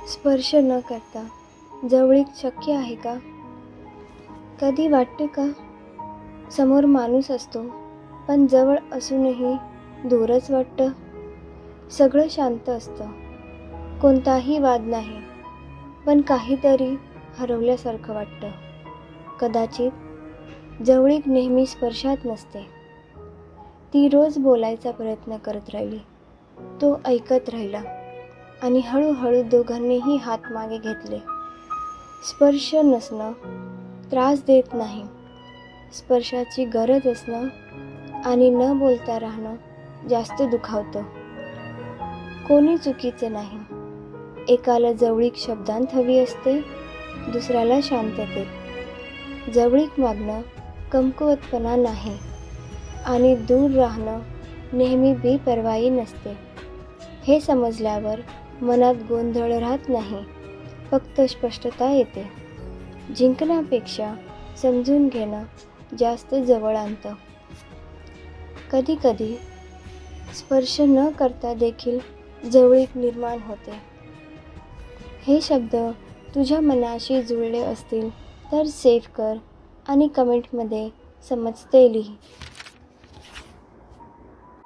स्पर्श न करता जवळीक शक्य आहे का? कधी वाटते का समोर माणूस असतो पण जवळ असूनही दूरच वाटतं? सगळं शांत असतं, कोणताही वाद नाही, पण काहीतरी हरवल्यासारखं वाटतं. कदाचित जवळीक नेहमी स्पर्शात नसते. ती रोज बोलायचा प्रयत्न करत राहिली, तो ऐकत राहिला आणि हळूहळू दोघांनीही हात मागे घेतले. स्पर्श नसणं त्रास देत नाही, स्पर्शाची गरज असणं आणि न बोलता राहणं जास्त दुखावतं. कोणी चुकीचं नाही. एकाला जवळीक शब्दांत हवी असते, दुसऱ्याला शांततेत. जवळीक मागणं कमकुवतपणा नाही आणि दूर राहणं नेहमी बेपर्वाई नसते. हे समजल्यावर मनात गोंधळ राहत नाही, फक्त स्पष्टता येते. जिंकण्यापेक्षा समजून घेणं जास्त जवळ आणतं. कधीकधी स्पर्श न करता देखील जवळीक निर्माण होते. हे शब्द तुझ्या मनाशी जुळले असतील तर सेव्ह कर आणि कमेंटमध्ये समजते लिही.